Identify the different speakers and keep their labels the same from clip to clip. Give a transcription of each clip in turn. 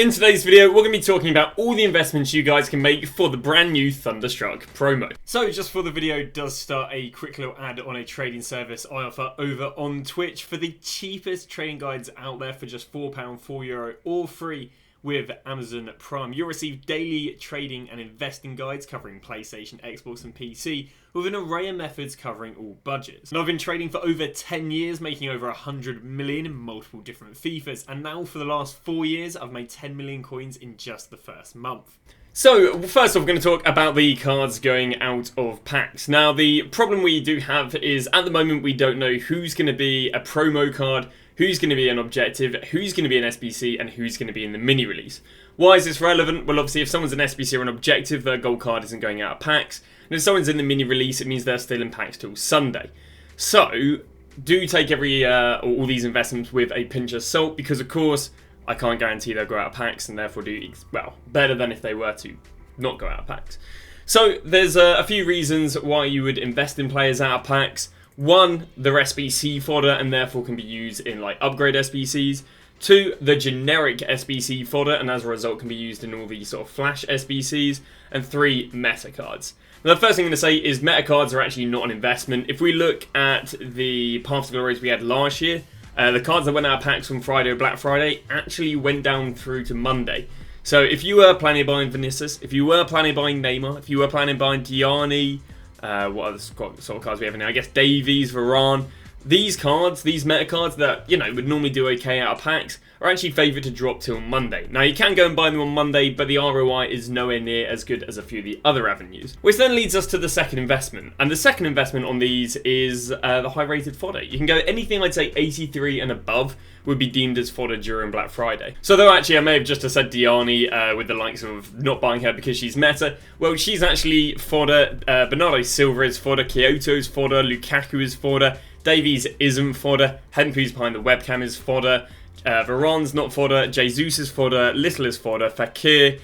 Speaker 1: In today's video, we're going to be talking about all the investments you guys can make for the brand new Thunderstruck promo. So just before the video does start, a quick little ad on a trading service I offer over on Twitch for the cheapest trading guides out there for just £4, €4, all free with Amazon Prime. You'll receive daily trading and investing guides covering PlayStation, Xbox and PC with an array of methods covering all budgets. And I've been trading for over 10 years, making over 100 million in multiple different FIFAs, and now for the last 4 years I've made 10 million coins in just the first month. So, first off, we're going to talk about the cards going out of packs. Now, the problem we do have is, at the moment, we don't know who's going to be a promo card, who's going to be an objective, who's going to be an SBC, and who's going to be in the mini release. Why is this relevant? Well, obviously, if someone's an SBC or an objective, their gold card isn't going out of packs. And if someone's in the mini release, it means they're still in packs till Sunday. So, do take all these investments with a pinch of salt, because, of course, I can't guarantee they'll go out of packs, and therefore do, well, better than if they were to not go out of packs. So, there's a few reasons why you would invest in players out of packs. One, they're SBC fodder and therefore can be used in like upgrade SBCs. Two, the generic SBC fodder and as a result can be used in all these sort of flash SBCs. And three, meta cards. Now, the first thing I'm going to say is meta cards are actually not an investment. If we look at the Path to Glories we had last year, the cards that went out of packs on Friday or Black Friday actually went down through to Monday. So if you were planning on buying Vinicius, if you were planning on buying Neymar, if you were planning on buying Diani, what other sort of cards we have in now? I guess Davies, Varane. These cards, these meta cards that, you know, would normally do okay out of packs, are actually favoured to drop till Monday. Now, you can go and buy them on Monday, but the ROI is nowhere near as good as a few of the other avenues. Which then leads us to the second investment. And the second investment on these is the high-rated fodder. You can go anything, I'd say, 83 and above would be deemed as fodder during Black Friday. So though actually I may have just said Diani with the likes of not buying her because she's meta, well, she's actually fodder. Bernardo Silva is fodder, Kyoto's fodder, Lukaku is fodder, Davies isn't fodder, Henk who's behind the webcam is fodder, Varane's not fodder, Jesus is fodder, Little is fodder, Fakir,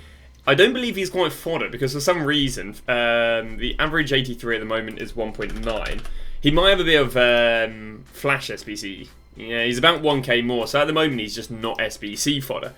Speaker 1: I don't believe he's quite fodder because for some reason the average 83 at the moment is 1.9. He might have a bit of flash SBC. Yeah, he's about 1k more, so at the moment he's just not SBC fodder.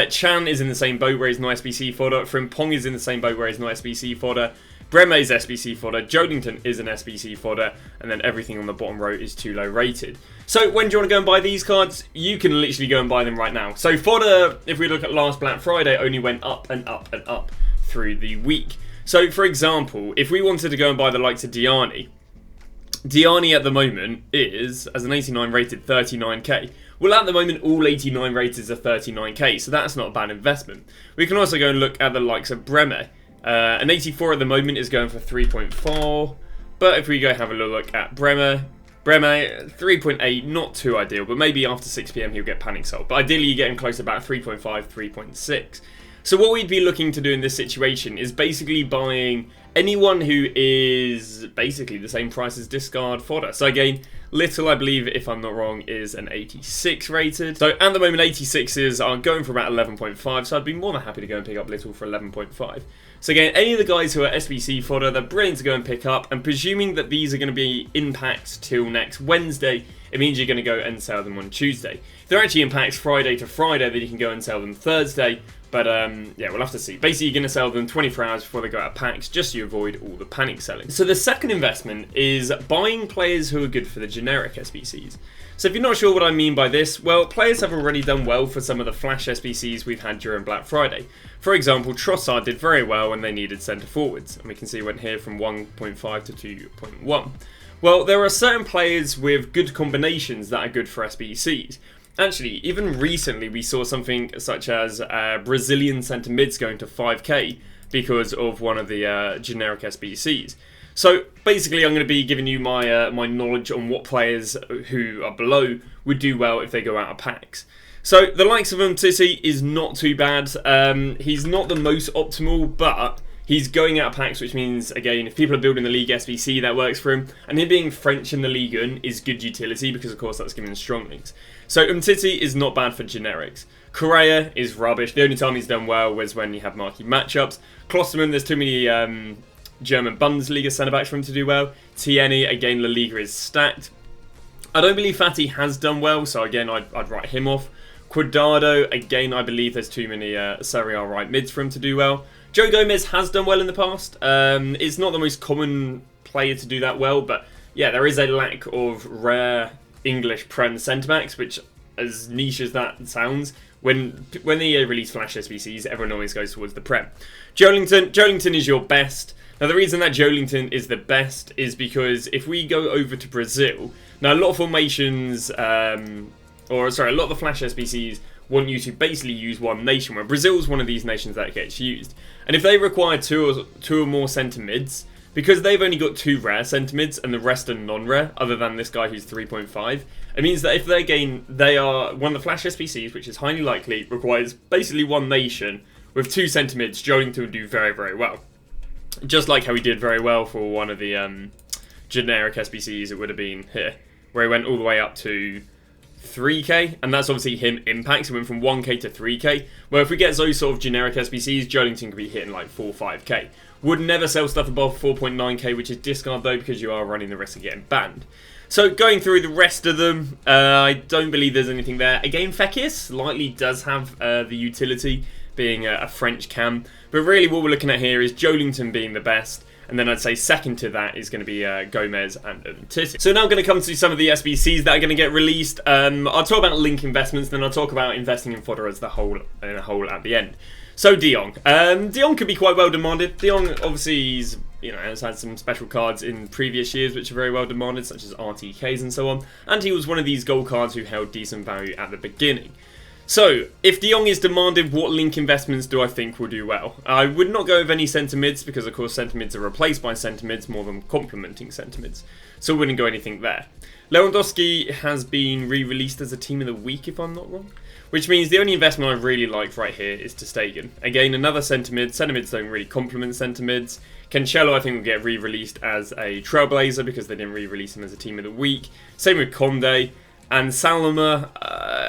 Speaker 1: Chan is in the same boat where he's not SBC fodder, Frimpong is in the same boat where he's not SBC fodder, Breme is SBC fodder, Jodington is an SBC fodder, and then everything on the bottom row is too low rated. So when do you want to go and buy these cards? You can literally go and buy them right now. So fodder, if we look at last Black Friday, only went up and up and up through the week. So for example, if we wanted to go and buy the likes of Diani at the moment is, as an 89 rated, 39k. Well, at the moment, all 89 rated are 39k, so that's not a bad investment. We can also go and look at the likes of Breme. An 84 at the moment is going for 3.4, but if we go have a little look at Breme, 3.8, not too ideal, but maybe after 6 PM he'll get panic sold. But ideally, you're getting close to about 3.5, 3.6. So what we'd be looking to do in this situation is basically buying anyone who is basically the same price as discard fodder. So again, Little, I believe, if I'm not wrong, is an 86 rated. So at the moment, 86s are going for about 11.5, so I'd be more than happy to go and pick up Little for 11.5. So again, any of the guys who are SBC fodder, they're brilliant to go and pick up, and presuming that these are going to be in packs till next Wednesday, it means you're going to go and sell them on Tuesday. If they're actually in packs Friday to Friday, then you can go and sell them Thursday. But yeah, we'll have to see. Basically, you're going to sell them 24 hours before they go out of packs, just so you avoid all the panic selling. So the second investment is buying players who are good for the generic SBCs. So if you're not sure what I mean by this, well, players have already done well for some of the flash SBCs we've had during Black Friday. For example, Trossard did very well when they needed centre forwards, and we can see it went here from 1.5 to 2.1. Well, there are certain players with good combinations that are good for SBCs. Actually, even recently we saw something such as Brazilian centre mids going to 5k because of one of the generic SBCs. So basically, I'm going to be giving you my my knowledge on what players who are below would do well if they go out of packs. So the likes of Umtiti is not too bad. He's not the most optimal, but he's going out of packs, which means, again, if people are building the League SBC, that works for him. And him being French in the Ligue 1 is good utility because, of course, that's giving strong links. So Umtiti is not bad for generics. Correa is rubbish. The only time he's done well was when you have marquee matchups. Klosterman, there's too many German Bundesliga centre-backs for him to do well. Tierney, again, La Liga is stacked. I don't believe Fati has done well, so again, I'd write him off. Cuadrado, again, I believe there's too many Serie A right mids for him to do well. Joe Gomez has done well in the past. It's not the most common player to do that well, but yeah, there is a lack of rare English Prem centre-backs, which, as niche as that sounds, when they release Flash SBCs, everyone always goes towards the Prem. Joelinton is your best. Now, the reason that Joelinton is the best is because if we go over to Brazil, now a lot of formations, a lot of the Flash SBCs want you to basically use one nation, where Brazil's one of these nations that gets used. And if they require two or more centre mids, because they've only got 2 rare centre mids and the rest are non-rare, other than this guy who's 3.5, it means that if they are one of the Flash SBCs, which is highly likely, requires basically one nation with 2 centre mids, Joelinton will do very, very well. Just like how he did very well for one of the generic SBCs, it would have been here, where he went all the way up to 3k, and that's obviously him impacts. He went from 1k to 3k, where if we get those sort of generic SBCs, Joelinton could be hitting like 4 or 5k. Would never sell stuff above 4.9k, which is discard though, because you are running the risk of getting banned. So going through the rest of them, I don't believe there's anything there. Again, Fekir slightly does have the utility, being a French cam, but really what we're looking at here is Joelinton being the best, and then I'd say second to that is going to be Gomez and Titi. So now I'm going to come to some of the SBCs that are going to get released. I'll talk about link investments, then I'll talk about investing in fodder as a whole at the end. So De Jong. De Jong could be quite well demanded. De Jong obviously has had some special cards in previous years which are very well demanded, such as RTKs and so on, and he was one of these gold cards who held decent value at the beginning. So, if De Jong is demanded, what link investments do I think will do well? I would not go with any centre mids, because of course centre mids are replaced by centre mids more than complementing centre mids. So I wouldn't go anything there. Lewandowski has been re-released as a team of the week, if I'm not wrong. Which means the only investment I really like right here is to Stegen. Again, another centre mid. Centre mids don't really complement centre mids. Cancelo, I think, will get re-released as a trailblazer because they didn't re-release him as a team of the week. Same with Conde. And Salama,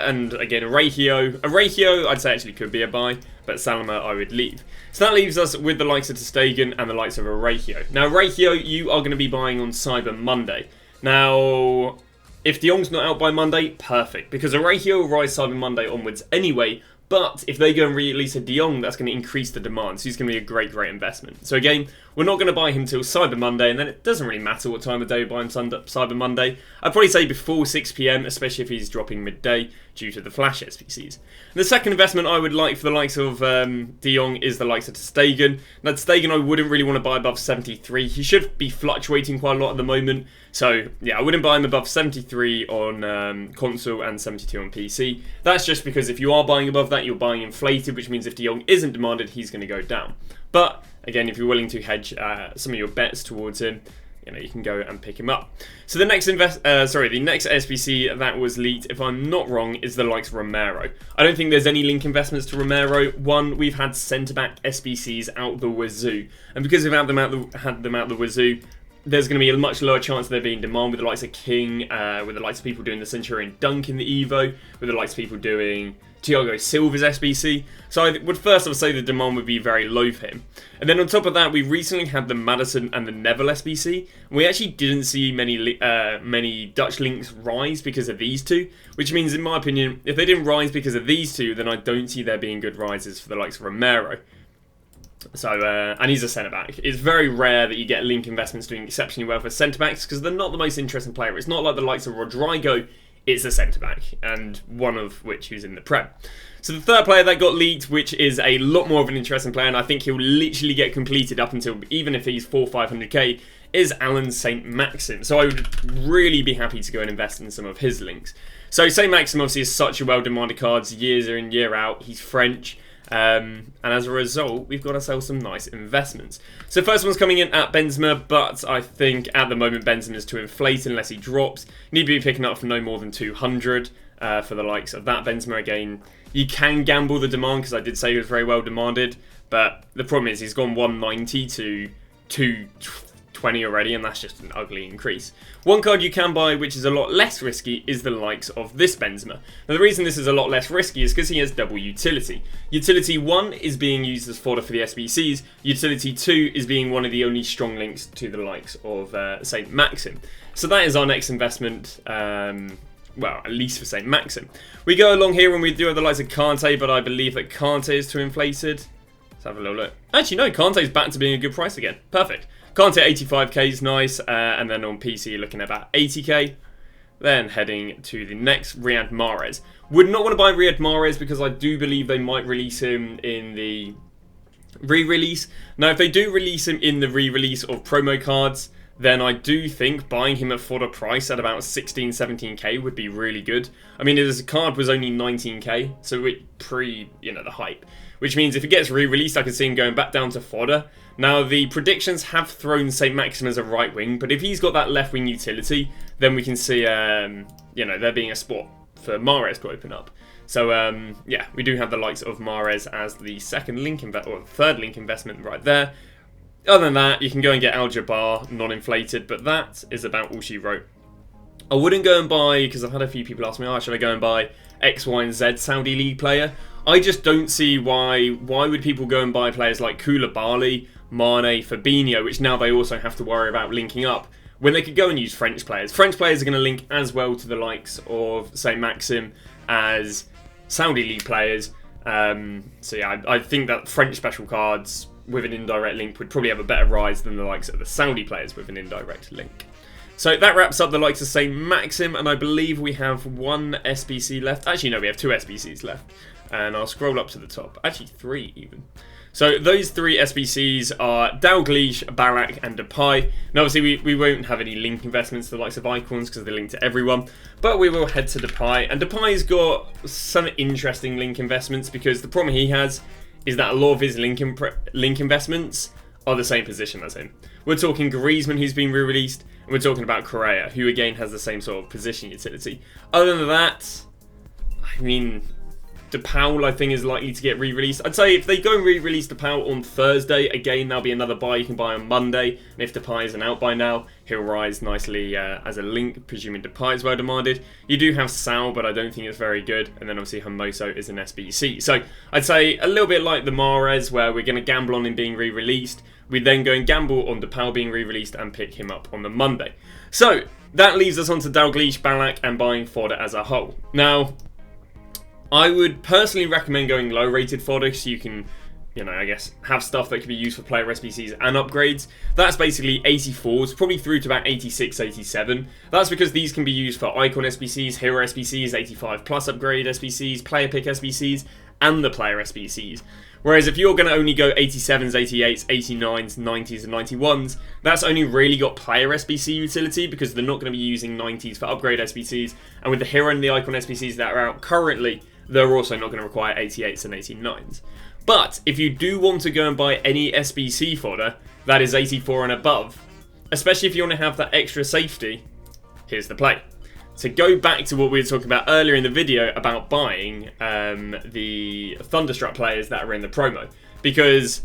Speaker 1: and again, Arregio, I'd say actually could be a buy, but Salama I would leave. So that leaves us with the likes of Stegen and the likes of Arregio. Now, Arregio, you are going to be buying on Cyber Monday. Now, if De Jong's not out by Monday, perfect, because Arregio will rise Cyber Monday onwards anyway. But if they go and release a De Jong, that's going to increase the demand. So he's going to be a great, great investment. So again, we're not going to buy him till Cyber Monday, and then it doesn't really matter what time of day we buy him Cyber Monday. I'd probably say before 6 PM, especially if he's dropping midday due to the Flash SPCs. And the second investment I would like for the likes of De Jong is the likes of Stegen. Now, Stegen I wouldn't really want to buy above 73. He should be fluctuating quite a lot at the moment. So yeah, I wouldn't buy him above 73 on console and 72 on PC. That's just because if you are buying above that, you're buying inflated, which means if De Jong isn't demanded, he's going to go down. But again, if you're willing to hedge some of your bets towards him, you can go and pick him up. So the next the next SBC that was leaked, if I'm not wrong, is the likes of Romero. I don't think there's any link investments to Romero. One, we've had centre-back SBCs out the wazoo, and because we've had them out the wazoo, there's going to be a much lower chance of there being demand with the likes of King, with the likes of people doing the Centurion Dunk in the Evo, with the likes of people doing Thiago Silva's SBC. So I would say the demand would be very low for him. And then on top of that, we recently had the Madison and the Neville SBC. And we actually didn't see many Dutch links rise because of these two, which means, in my opinion, if they didn't rise because of these two, then I don't see there being good rises for the likes of Romero. So, and he's a centre-back. It's very rare that you get link investments doing exceptionally well for centre-backs because they're not the most interesting player. It's not like the likes of Rodrigo. It's a centre-back, and one of which who's in the Prem. So the third player that got leaked, which is a lot more of an interesting player, and I think he'll literally get completed up until, even if he's 400-500k, is Alan St. Maxim. So I would really be happy to go and invest in some of his links. So St. Maxim obviously is such a well-demanded card, year in, year out. He's French. And as a result, we've got to sell some nice investments. So first one's coming in at Benzema, but I think at the moment Benzema is too inflated unless he drops. You need to be picking up for no more than 200 for the likes of that. Benzema, again, you can gamble the demand because I did say he was very well demanded, but the problem is he's gone 190 to 220 already, and that's just an ugly increase. One card you can buy, which is a lot less risky, is the likes of this Benzema. Now, the reason this is a lot less risky is because he has double utility. Utility 1 is being used as fodder for the SBCs. Utility 2 is being one of the only strong links to the likes of St. Maxim. So that is our next investment well, at least for St. Maxim. We go along here and we do have the likes of Kante, but I believe that Kante is too inflated. Let's have a little look. Actually, no, Kante's back to being a good price again. Perfect. Kante 85k is nice, and then on PC you're looking at about 80k. Then heading to the next, Riyad Mahrez. Would not want to buy Riyad Mahrez because I do believe they might release him in the re-release. Now, if they do release him in the re-release of promo cards, then I do think buying him at fodder price at about 16, 17k would be really good. I mean, his card was only 19k, so it pre, the hype. Which means if it gets re-released, I could see him going back down to fodder. Now, the predictions have thrown St. Maxim as a right wing, but if he's got that left wing utility, then we can see, there being a spot for Mahrez to open up. So, yeah, we do have the likes of Mahrez as the third link investment right there. Other than that, you can go and get Al-Jabbar, non-inflated, but that is about all she wrote. I wouldn't go and buy, because I've had a few people ask me, should I go and buy X, Y, and Z Saudi League player? I just don't see why would people go and buy players like Koulibaly, Mane, Fabinho, which now they also have to worry about linking up, when they could go and use French players. French players are going to link as well to the likes of St. Maxim as Saudi League players. So yeah, I think that French special cards with an indirect link would probably have a better rise than the likes of the Saudi players with an indirect link. So that wraps up the likes of St. Maxim, and I believe we have one SBC left. Actually, no, we have two SBCs left. And I'll scroll up to the top. Actually, 3 even. So those 3 SBCs are Dalglish, Ballack, and Depay. Now, obviously, we won't have any link investments to the likes of Icons because they link to everyone. But we will head to Depay. And Depay's got some interesting link investments because the problem he has is that a lot of his link investments are the same position as him. We're talking Griezmann, who's been re-released, and we're talking about Correa, who again has the same sort of position utility. Other than that, I mean, DePaul, I think, is likely to get re-released. I'd say if they go and re-release DePaul on Thursday, again, there'll be another buy you can buy on Monday. And if Depay isn't out by now, he'll rise nicely as a link, presuming Depay is well demanded. You do have Sal, but I don't think it's very good. And then obviously Hermoso is an SBC. So I'd say a little bit like the Mahrez, where we're going to gamble on him being re-released. We then go and gamble on DePaul being re-released and pick him up on the Monday. So that leaves us on to Dalglish, Ballack, and buying fodder as a whole. Now, I would personally recommend going low-rated fodder so you can, I guess, have stuff that could be used for player SBCs and upgrades. That's basically 84s, probably through to about 86, 87. That's because these can be used for Icon SBCs, Hero SBCs, 85 plus upgrade SBCs, player pick SBCs, and the player SBCs. Whereas if you're going to only go 87s, 88s, 89s, 90s, and 91s, that's only really got player SBC utility because they're not going to be using 90s for upgrade SBCs. And with the Hero and the Icon SBCs that are out currently, they're also not going to require 88s and 89s. But if you do want to go and buy any SBC fodder that is 84 and above, especially if you want to have that extra safety, here's the play. To go back to what we were talking about earlier in the video about buying the Thunderstruck players that are in the promo. Because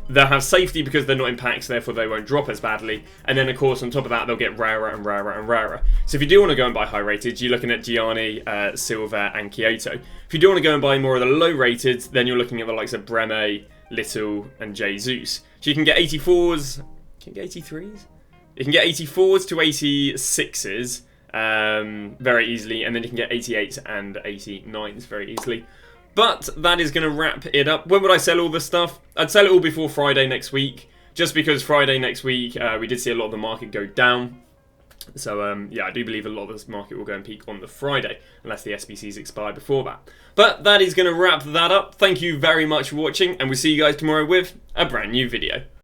Speaker 1: they'll have safety because they're not in packs, therefore they won't drop as badly. And then, of course, on top of that, they'll get rarer and rarer and rarer. So if you do want to go and buy high-rated, you're looking at Gianni, Silva, and Kyoto. If you do want to go and buy more of the low-rated, then you're looking at the likes of Breme, Little, and Jesus. So you can get 84s, can you get 83s? You can get 84s to 86s very easily, and then you can get 88s and 89s very easily. But that is going to wrap it up. When would I sell all this stuff? I'd sell it all before Friday next week, just because Friday next week we did see a lot of the market go down. So yeah, I do believe a lot of this market will go and peak on the Friday, unless the SBCs expire before that. But that is going to wrap that up. Thank you very much for watching, and we'll see you guys tomorrow with a brand new video.